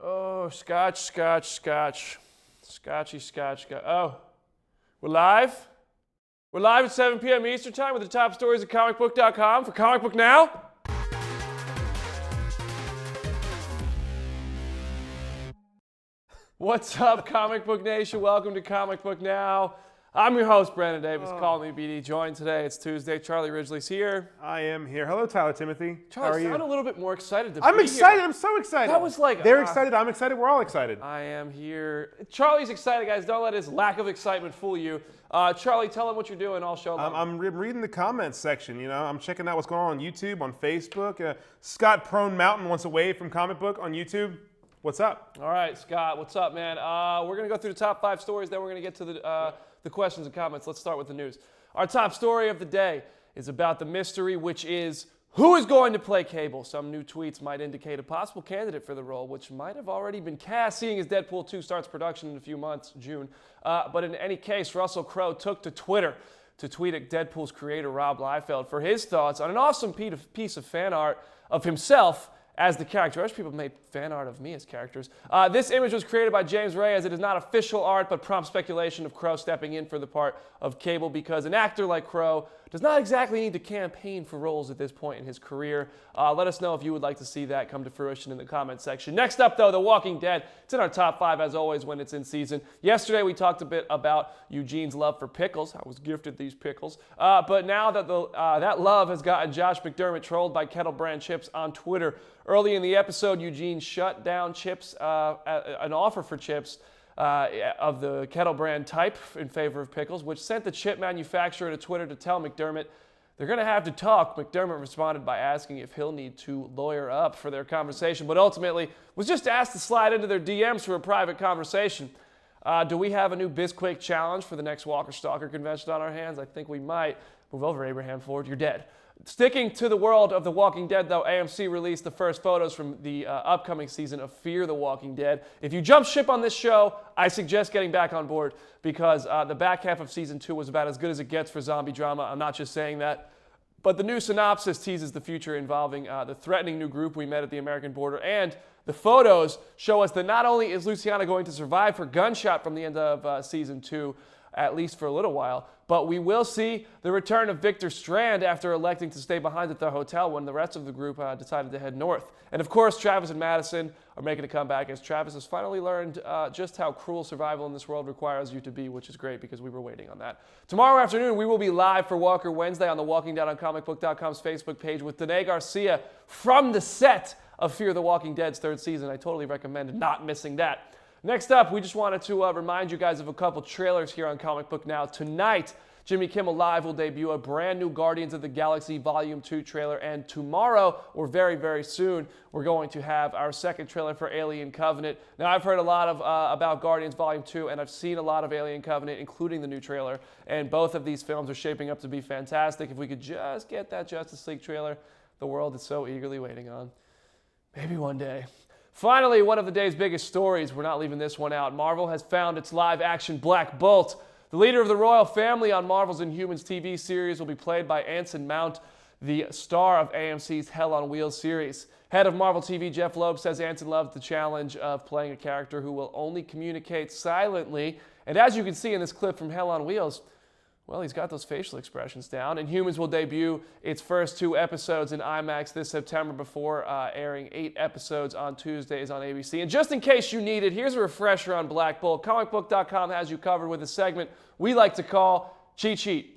Oh, scotch. Scotchy. Oh, we're live? We're live at 7 p.m. Eastern Time with the top stories at ComicBook.com for Comic Book Now. What's up, Comic Book Nation? Welcome to Comic Book Now. I'm your host, Brandon Davis. Call me BD. Joined today, it's Tuesday. Charlie Ridgely's here. I am here. Hello, Tyler Timothy. Charlie, how are you? sound a little bit more excited to I'm be excited. here. I'm so excited. That was like... They're excited. I'm excited. We're all excited. I am here. Charlie's excited, guys. Don't let his lack of excitement fool you. Charlie, tell him what you're doing. I'll show them. I'm reading the comments section. You know, I'm checking out what's going on YouTube, on Facebook. Scott Prone Mountain wants a wave from Comic Book on YouTube. What's up? All right, Scott. What's up, man? We're going to go through the top 5 stories. Then we're going to get to the questions and comments. Let's start with the news. Our top story of the day is about the mystery, which is who is going to play Cable. Some new tweets might indicate a possible candidate for the role, which might have already been cast, seeing as Deadpool 2 starts production in a few months, June. But in any case, Russell Crowe took to Twitter to tweet at Deadpool's creator, Rob Liefeld, for his thoughts on an awesome piece of fan art of himself as the character. I wish people made fan art of me as characters. This image was created by James Ray, as it is not official art, but prompt speculation of Crowe stepping in for the part of Cable, because an actor like Crowe does not exactly need to campaign for roles at this point in his career. Let us know if you would like to see that come to fruition in the comment section. Next up, though, The Walking Dead. It's in our top 5, as always, when it's in season. Yesterday, we talked a bit about Eugene's love for pickles. I was gifted these pickles. But now that that love has gotten Josh McDermott trolled by Kettle Brand Chips on Twitter. Early in the episode, Eugene shut down Chips, an offer for Chips of the Kettle Brand type in favor of pickles, which sent the chip manufacturer to Twitter to tell McDermott they're going to have to talk. McDermott responded by asking if he'll need to lawyer up for their conversation, but ultimately was just asked to slide into their DMs for a private conversation. Do we have a new Bizquake challenge for the next Walker Stalker convention on our hands? I think we might. Move over, Abraham Ford. You're dead. Sticking to the world of The Walking Dead, though, AMC released the first photos from the upcoming season of Fear the Walking Dead. If you jump ship on this show, I suggest getting back on board, because the back half of season 2 was about as good as it gets for zombie drama. I'm not just saying that. But the new synopsis teases the future involving the threatening new group we met at the American border, and the photos show us that not only is Luciana going to survive her gunshot from the end of season 2, at least for a little while, but we will see the return of Victor Strand after electing to stay behind at the hotel when the rest of the group decided to head north. And of course, Travis and Madison are making a comeback, as Travis has finally learned just how cruel survival in this world requires you to be, which is great because we were waiting on that. Tomorrow afternoon, we will be live for Walker Wednesday on the Walking Dead on ComicBook.com's Facebook page with Danae Garcia from the set of Fear the Walking Dead's 3rd season. I totally recommend not missing that. Next up, we just wanted to remind you guys of a couple trailers here on Comic Book Now. Tonight, Jimmy Kimmel Live will debut a brand new Guardians of the Galaxy Volume 2 trailer. And tomorrow, or very, very soon, we're going to have our second trailer for Alien Covenant. Now, I've heard a lot of about Guardians Volume 2, and I've seen a lot of Alien Covenant, including the new trailer. And both of these films are shaping up to be fantastic. If we could just get that Justice League trailer the world is so eagerly waiting on. Maybe one day. Finally, one of the day's biggest stories. We're not leaving this one out. Marvel has found its live-action Black Bolt. The leader of the royal family on Marvel's Inhumans TV series will be played by Anson Mount, the star of AMC's Hell on Wheels series. Head of Marvel TV Jeff Loeb says Anson loved the challenge of playing a character who will only communicate silently. And as you can see in this clip from Hell on Wheels, well, he's got those facial expressions down. Inhumans will debut its first 2 episodes in IMAX this September before airing 8 episodes on Tuesdays on ABC. And just in case you need it, here's a refresher on Black Bolt. ComicBook.com has you covered with a segment we like to call Cheat Sheet.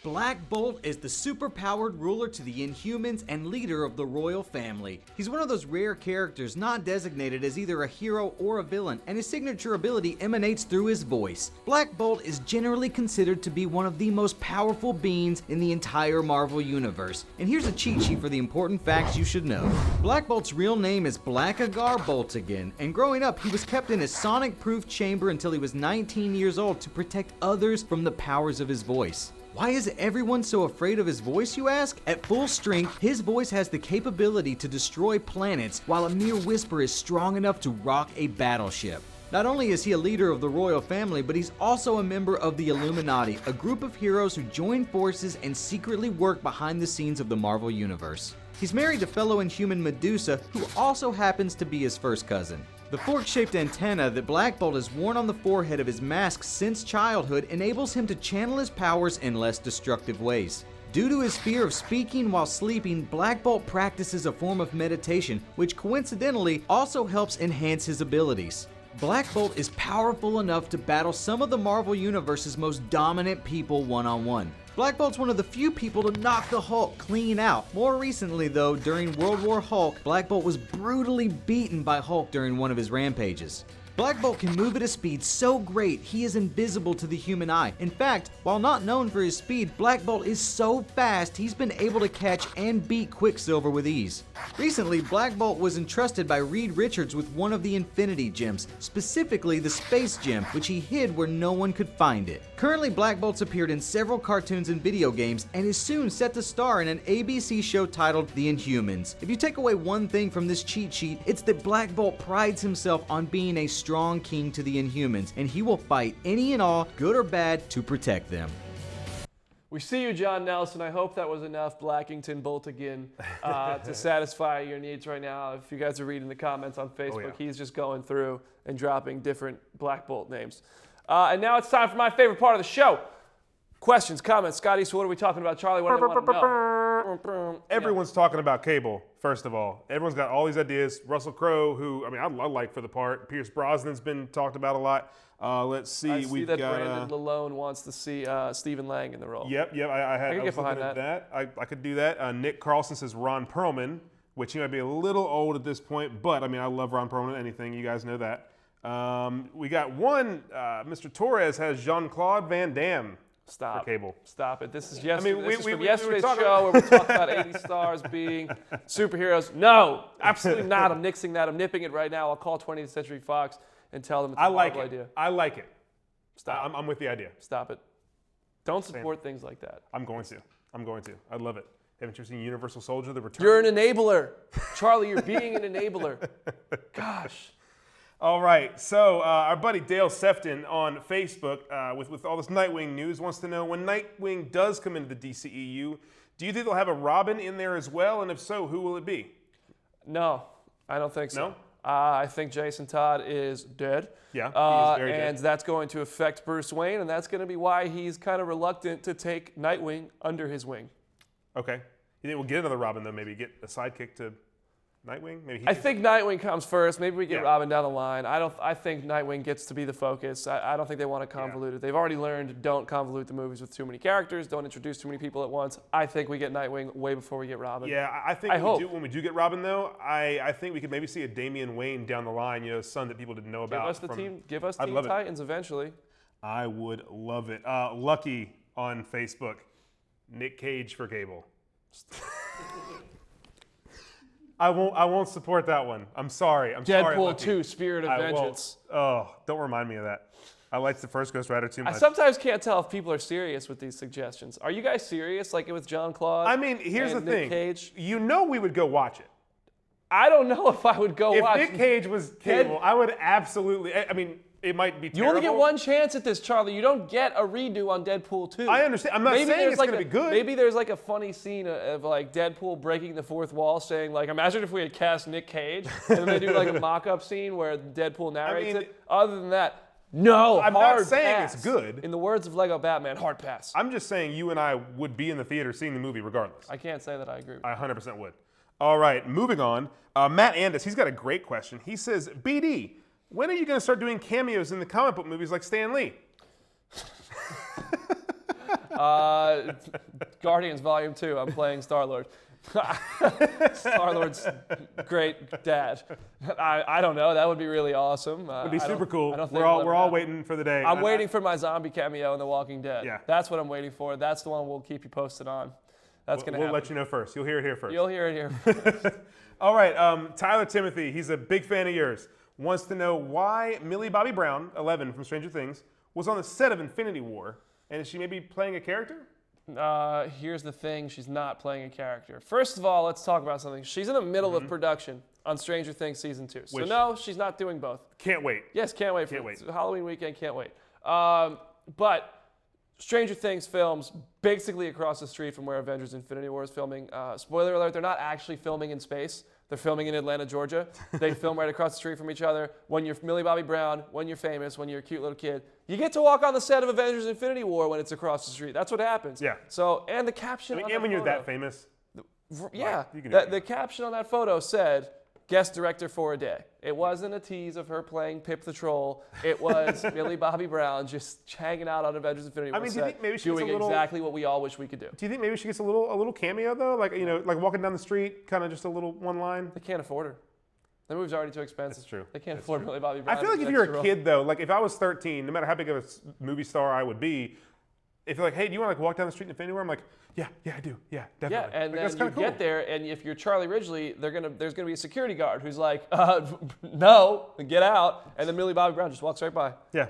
Black Bolt is the super-powered ruler to the Inhumans and leader of the royal family. He's one of those rare characters not designated as either a hero or a villain, and his signature ability emanates through his voice. Black Bolt is generally considered to be one of the most powerful beings in the entire Marvel universe. And here's a cheat sheet for the important facts you should know. Black Bolt's real name is Blackagar Boltigan, and growing up he was kept in a sonic-proof chamber until he was 19 years old to protect others from the powers of his voice. Why is everyone so afraid of his voice, you ask? At full strength, his voice has the capability to destroy planets, while a mere whisper is strong enough to rock a battleship. Not only is he a leader of the royal family, but he's also a member of the Illuminati, a group of heroes who join forces and secretly work behind the scenes of the Marvel Universe. He's married to fellow Inhuman Medusa, who also happens to be his first cousin. The fork-shaped antenna that Black Bolt has worn on the forehead of his mask since childhood enables him to channel his powers in less destructive ways. Due to his fear of speaking while sleeping, Black Bolt practices a form of meditation, which coincidentally also helps enhance his abilities. Black Bolt is powerful enough to battle some of the Marvel Universe's most dominant people one-on-one. Black Bolt's one of the few people to knock the Hulk clean out. More recently though, during World War Hulk, Black Bolt was brutally beaten by Hulk during one of his rampages. Black Bolt can move at a speed so great he is invisible to the human eye. In fact, while not known for his speed, Black Bolt is so fast he's been able to catch and beat Quicksilver with ease. Recently, Black Bolt was entrusted by Reed Richards with one of the Infinity Gems, specifically the Space Gem, which he hid where no one could find it. Currently, Black Bolt's appeared in several cartoons and video games and is soon set to star in an ABC show titled The Inhumans. If you take away one thing from this cheat sheet, it's that Black Bolt prides himself on being a strong king to the Inhumans, and he will fight any and all, good or bad, to protect them. We see you, John Nelson. I hope that was enough Blackington Bolt again to satisfy your needs right now. If you guys are reading the comments on Facebook, he's just going through and dropping different Black Bolt names. And now it's time for my favorite part of the show. Questions, comments. Scotty, so what are we talking about? Charlie, what do they want to know? Everyone's talking about Cable, first of all. Everyone's got all these ideas. Russell Crowe, who, I mean, I like for the part. Pierce Brosnan's been talked about a lot. Let's see. I see that Brandon Lalone wants to see Stephen Lang in the role. Yep. I could get behind that. I could do that. Nick Carlson says Ron Perlman, which he might be a little old at this point, but I mean, I love Ron Perlman, anything. You guys know that. We got one, Mr. Torres has Jean-Claude Van Damme. Stop. For Cable. Stop it. This is yesterday. I mean, this is from yesterday's show where we talked about 80 stars being superheroes. No, absolutely not. I'm nixing that. I'm nipping it right now. I'll call 20th Century Fox and tell them it's a horrible idea. I like it. Stop. I'm with the idea. Stop it. Don't support things like that. I'm going to. I love it. Haven't you seen Universal Soldier: The Return? You're an enabler. Charlie, you're being an enabler. Gosh. All right, so our buddy Dale Sefton on Facebook with all this Nightwing news wants to know, when Nightwing does come into the DCEU, do you think they'll have a Robin in there as well? And if so, who will it be? No, I don't think so. No? I think Jason Todd is dead. Yeah, he is very and dead. that's going to affect Bruce Wayne, and that's going to be why he's kind of reluctant to take Nightwing under his wing. Okay. You think we'll get another Robin, though? Maybe get a sidekick to Nightwing? Maybe I think Nightwing comes first. Maybe we get Robin down the line. I think Nightwing gets to be the focus. I don't think they want to convolute it. They've already learned, don't convolute the movies with too many characters. Don't introduce too many people at once. I think we get Nightwing way before we get Robin. Yeah, I think when we do get Robin, though, I think we could maybe see a Damian Wayne down the line, you know, son that people didn't know about. Give us Teen Titans eventually. I would love it. Lucky on Facebook, Nick Cage for Cable. I won't support that one. I'm sorry. Deadpool 2, Spirit of Vengeance. Oh, don't remind me of that. I liked the first Ghost Rider too much. I sometimes can't tell if people are serious with these suggestions. Are you guys serious, like with Jean-Claude? I mean, here's the thing. Nick Cage? You know we would go watch it. I don't know if I would go watch it. If Nick Cage was Cable, I would absolutely. I mean, it might be terrible. You only get one chance at this, Charlie. You don't get a redo on Deadpool 2. I understand. I'm not saying it's going to be good. Maybe there's like a funny scene of like Deadpool breaking the fourth wall, saying like, imagine if we had cast Nick Cage, and then they do like a mock-up scene where Deadpool narrates it. Other than that, no, I'm hard not saying pass. It's good. In the words of Lego Batman, hard pass. I'm just saying you and I would be in the theater seeing the movie regardless. I can't say that I agree with I 100% would. All right, moving on. Matt Andis, he's got a great question. He says, BD, when are you going to start doing cameos in the comic book movies like Stan Lee? Guardians Volume 2, I'm playing Star-Lord. Star-Lord's great dad. I don't know. That would be really awesome. It would be super cool. We're all waiting for the day. I'm waiting for my zombie cameo in The Walking Dead. Yeah. That's what I'm waiting for. That's the one we'll keep you posted on. That's going to happen. We'll let you know first. You'll hear it here first. You'll hear it here. All right. Tyler Timothy, he's a big fan of yours, wants to know why Millie Bobby Brown, 11 from Stranger Things, was on the set of Infinity War, and is she maybe playing a character? Here's the thing. She's not playing a character. First of all, let's talk about something. She's in the middle of production on Stranger Things Season 2. So Which- no, she's not doing both. Can't wait. Yes, can't wait. Can't for wait. Halloween weekend, can't wait. But Stranger Things films basically across the street from where Avengers Infinity War is filming. Spoiler alert, they're not actually filming in space. They're filming in Atlanta, Georgia. They film right across the street from each other. When you're Millie Bobby Brown, when you're famous, when you're a cute little kid, you get to walk on the set of Avengers Infinity War when it's across the street. That's what happens. Yeah. So, and the caption on And when you're photo, that famous. yeah, you can do it. the caption on that photo said, guest director for a day. It wasn't a tease of her playing Pip the Troll. It was Millie Bobby Brown just hanging out on Avengers Infinity War I mean, do you set, think maybe she gets doing a little- exactly what we all wish we could do. Do you think maybe she gets a little cameo though? Like, you know, like walking down the street, kind of just a little one line? They can't afford her. The movie's already too expensive. That's true. They can't That's afford Millie Bobby Brown. I feel like if as you're extra a role. kid though, like if I was 13, no matter how big of a movie star I would be, if you're like, hey, do you want to like walk down the street in Infinity War? I'm like, yeah, I do. Yeah, Yeah, definitely. and like, that's then you kinda cool. get there, and if you're Charlie Ridgely, there's gonna be a security guard who's like, no, get out, and then Millie Bobby Brown just walks right by. Yeah.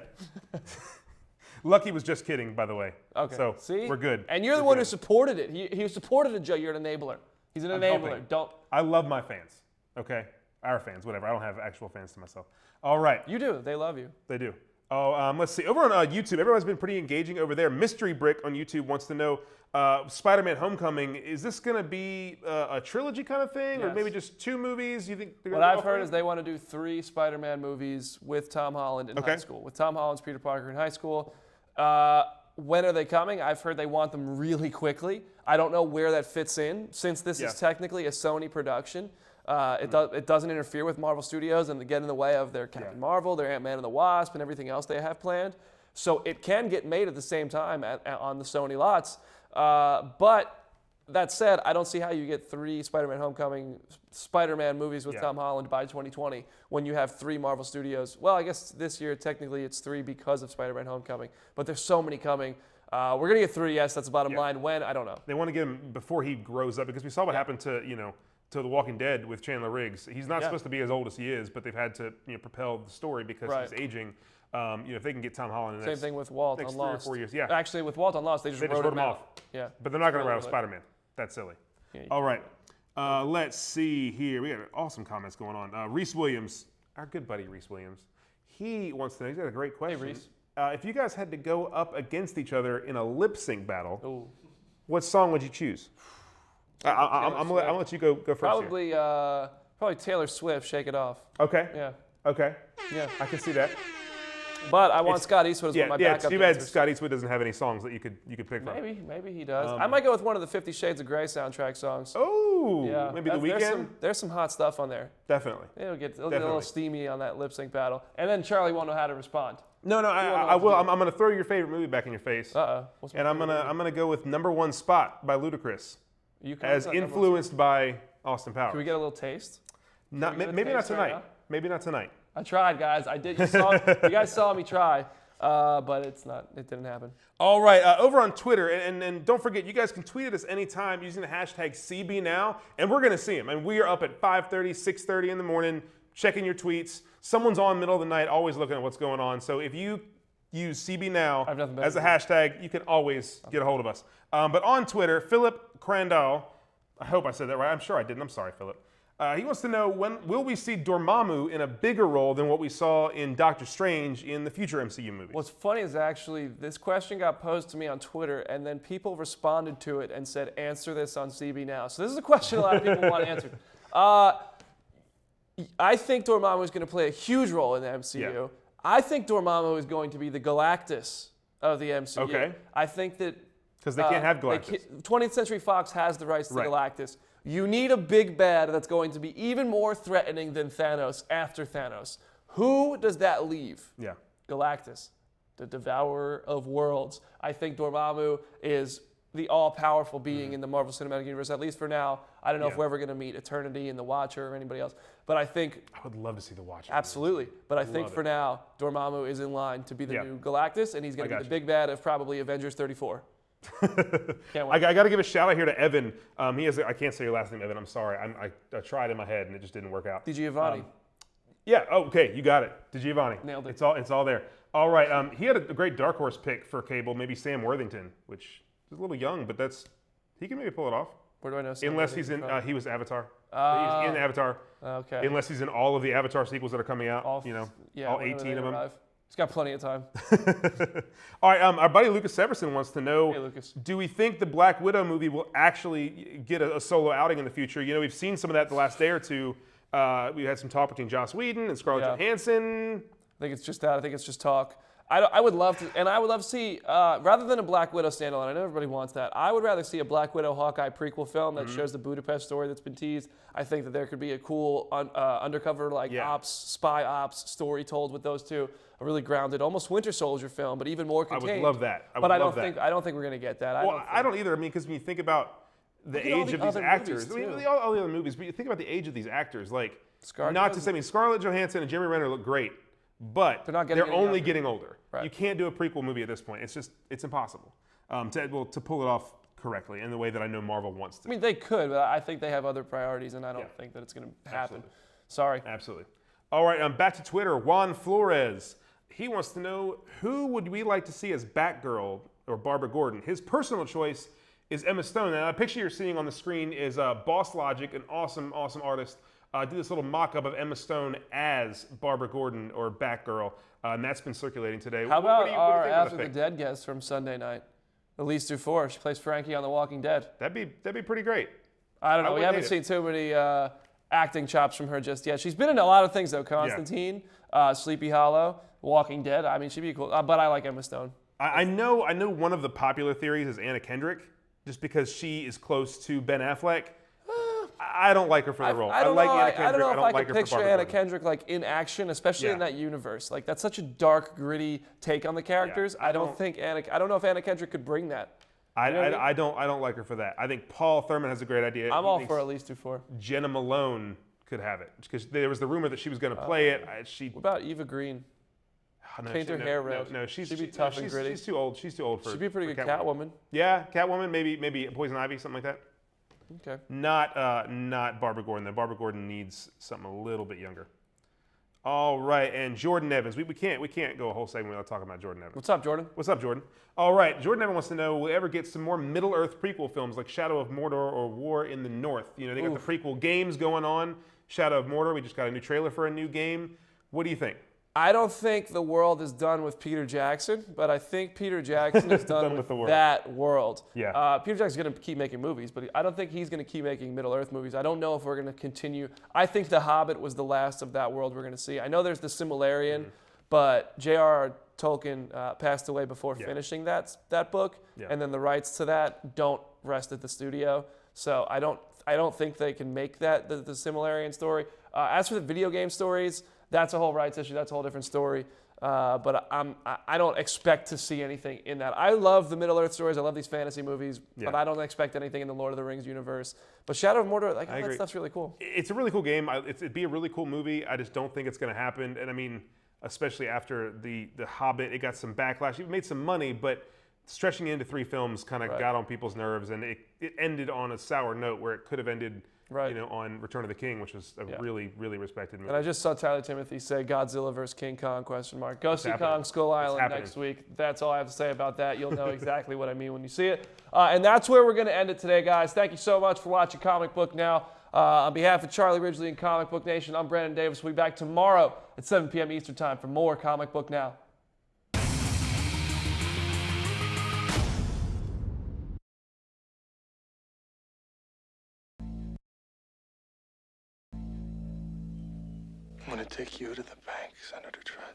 Lucky was just kidding, by the way. Okay. So see, we're good. And you're the We're one who good. supported it. He supported it, Joe. You're an enabler. He's an enabler. helping. Don't I love my fans. Okay, our fans, whatever. I don't have actual fans to myself. All right. you do? They love you. They do. Oh, let's see. Over on YouTube, everyone's been pretty engaging over there. Mystery Brick on YouTube wants to know, Spider-Man: Homecoming, is this going to be a trilogy kind of thing, or Yes. maybe just 2 movies? You think they're What gonna I've go heard for is it? they want to do 3 Spider-Man movies with Tom Holland in high Okay. school. With Tom Holland's Peter Parker in high school. When are they coming? I've heard they want them really quickly. I don't know where that fits in, since this Yeah. is technically a Sony production. It doesn't interfere with Marvel Studios and get in the way of their Captain Marvel, their Ant-Man and the Wasp, and everything else they have planned. So it can get made at the same time on the Sony lots. But that said, I don't see how you get 3 Spider-Man Homecoming Spider-Man movies with Yeah. Tom Holland by 2020 when you have 3 Marvel Studios. Well, I guess this year technically it's 3 because of Spider-Man Homecoming, but there's so many coming. We're gonna get 3, yes, that's the bottom line. When, I don't know. They want to get him before he grows up, because we saw what happened to, to The Walking Dead with Chandler Riggs. He's not supposed to be as old as he is, but they've had to, propel the story because Right. he's aging. If they can get Tom Holland in the Same next, thing with Walt next on 3 or Lost. 4 years, yeah. Actually, with Walt on Lost, they just wrote him off. out. Yeah. But they're not going to Spoiler write off alert. Spider-Man. That's silly. Yeah, you All right. Let's see here. We got awesome comments going on. Reese Williams, our good buddy Reese Williams, he wants to know, he's got a great question. Reese. If you guys had to go up against each other in a lip sync battle, Ooh. what song would you choose? I'm going to let you go first Probably Taylor Swift, Shake It Off. here. Okay. Yeah. Okay. Yeah. I can see that. But I want Scott Eastwood as one Yeah, of my yeah. It's backup too bad dancers. Scott Eastwood doesn't have any songs that you could pick from. Maybe he does. I might go with one of the 50 Shades of Grey soundtrack songs. Oh, Yeah, maybe The there's Weeknd. some hot stuff on there. Definitely. It'll get a little Definitely. steamy on that lip sync battle, and then Charlie won't know how to respond. No, I will. I'm going to throw your favorite movie back in your face, What's my and I'm favorite gonna go with Number One Spot by Ludacris, movie? You can as influenced by Austin Powers. Can we get a little taste? Not, we get a maybe not taste right tonight. now? Maybe not tonight. I tried, guys. I did. You guys saw me try, but it didn't happen. All right, over on Twitter, and don't forget, you guys can tweet at us anytime using the hashtag CBNow, and we're going to see them. And we are up at 5:30, 6:30 in the morning, checking your tweets. Someone's on middle of the night, always looking at what's going on. So if you use CBNow have nothing better as a to do. hashtag, you can always get a hold of us. But on Twitter, Philip Crandall, I hope I said that right. I'm sure I didn't. I'm sorry, Philip. He wants to know, when will we see Dormammu in a bigger role than what we saw in Doctor Strange in the future MCU movies? What's funny is actually this question got posed to me on Twitter, and then people responded to it and said, "Answer this on CB Now." So this is a question a lot of people want answered. I think Dormammu is going to play a huge role in the MCU. Yeah. I think Dormammu is going to be the Galactus of the MCU. Okay. I think that Because they can't have they Galactus. 20th Century Fox has the rights to Right. Galactus. You need a big bad that's going to be even more threatening than Thanos after Thanos. Who does that leave? Yeah. Galactus, the devourer of worlds. I think Dormammu is the all-powerful being in the Marvel Cinematic Universe, at least for now. I don't know if Yeah. we're ever going to meet Eternity and the Watcher or anybody else. But I think, I would love to see the Watcher. absolutely. But I think Love for it. now, Dormammu is in line to be the Yeah. new Galactus, and he's going to I be got the big bad of probably Avengers 34. Can't I wait. got to give a shout out here to Evan. He has. I can't say your last name, Evan. I'm sorry. I tried in my head and it just didn't work out. Di Giovanni. Yeah. Oh, okay. You got it. To Giovanni. Nailed it. It's all there. All right. He had a great dark horse pick for Cable. Maybe Sam Worthington, which is a little young, but he can maybe pull it off. Where do I know? Sam Unless he's Worthington in. from? He was Avatar. He's in Avatar. Okay. Unless he's in all of the Avatar sequels that are coming out. All whenever 18 they of them. arrive. He's got plenty of time. All right, our buddy Lucas Severson wants to know, Hey, Lucas. do we think the Black Widow movie will actually get a solo outing in the future? You know, we've seen some of that the last day or two. We had some talk between Joss Whedon and Scarlett Johansson. I think it's just that. I think it's just talk. I would love to, and I would love to see, rather than a Black Widow standalone, I know everybody wants that. I would rather see a Black Widow Hawkeye prequel film that shows the Budapest story that's been teased. I think that there could be a cool undercover spy ops story told with those two. A really grounded, almost Winter Soldier film, but even more contained. I would love that. I don't think we're gonna get that. I don't either. I mean, because when you think about the age of these actors, all the other movies, but you think about the age of these actors, like Scarlett Johansson and Jeremy Renner look great. But they're only getting older. Right. You can't do a prequel movie at this point. It's impossible to pull it off correctly in the way that I know Marvel wants to. I mean, they could, but I think they have other priorities, and I don't think that it's going to happen. Absolutely. Sorry. Absolutely. All right, back to Twitter. Juan Flores. He wants to know, who would we like to see as Batgirl or Barbara Gordon? His personal choice is Emma Stone. Now, the picture you're seeing on the screen is Boss Logic, an awesome, awesome artist. Did this little mock-up of Emma Stone as Barbara Gordon or Batgirl, and that's been circulating today. How about our After the Dead guest from Sunday night, Elise Dufour? She plays Frankie on The Walking Dead. That'd be pretty great. I don't know. We haven't seen too many acting chops from her just yet. She's been in a lot of things though. Constantine, Sleepy Hollow, Walking Dead. I mean, she'd be cool. But I like Emma Stone. I know one of the popular theories is Anna Kendrick, just because she is close to Ben Affleck. I don't like her for the role. I like Anna Kendrick. I don't know if I like could her picture Anna Kendrick like in action, especially in that universe. Like that's such a dark, gritty take on the characters. I don't know if Anna Kendrick could bring that. I don't like her for that. I think Paul Thurman has a great idea. I'm all for Elise Dufour. Jenna Malone could have it because there was the rumor that she was going to play it. What about Eva Green? Paint her hair red. No, she'd be tough and gritty. She's too old. She's too old for. She'd be a pretty good Catwoman. Yeah, Catwoman. Maybe Poison Ivy, something like that. Okay. Not Barbara Gordon. Though Barbara Gordon needs something a little bit younger. All right, and Jordan Evans. We can't go a whole segment without talking about Jordan Evans. What's up, Jordan? What's up, Jordan? All right, Jordan Evans wants to know, will we ever get some more Middle-earth prequel films like Shadow of Mordor or War in the North? You know, they got the prequel games going on. Shadow of Mordor, we just got a new trailer for a new game. What do you think? I don't think the world is done with Peter Jackson, but I think Peter Jackson is done with that world. Yeah. Peter Jackson's going to keep making movies, but I don't think he's going to keep making Middle-earth movies. I don't know if we're going to continue. I think The Hobbit was the last of that world we're going to see. I know there's the Silmarillion, but J.R.R. Tolkien passed away before finishing that book, and then the rights to that don't rest at the studio. So I don't think they can make that the Silmarillion story. As for the video game stories, that's a whole rights issue. That's a whole different story. But I don't expect to see anything in that. I love the Middle-earth stories. I love these fantasy movies, but I don't expect anything in the Lord of the Rings universe. But Shadow of Mordor, that stuff's really cool. It's a really cool game. It'd be a really cool movie. I just don't think it's going to happen. And I mean, especially after the Hobbit, it got some backlash. It made some money, but stretching it into 3 films kind of got on people's nerves, and it ended on a sour note where it could have ended on Return of the King, which was a really, really respected movie. And I just saw Tyler Timothy say Godzilla vs. King Kong, ? Go see Kong Skull Island next week. That's all I have to say about that. You'll know exactly what I mean when you see it. And that's where we're going to end it today, guys. Thank you so much for watching Comic Book Now. On behalf of Charlie Ridgely and Comic Book Nation, I'm Brandon Davis. We'll be back tomorrow at 7 p.m. Eastern Time for more Comic Book Now. I'm gonna take you to the bank, Senator Trent.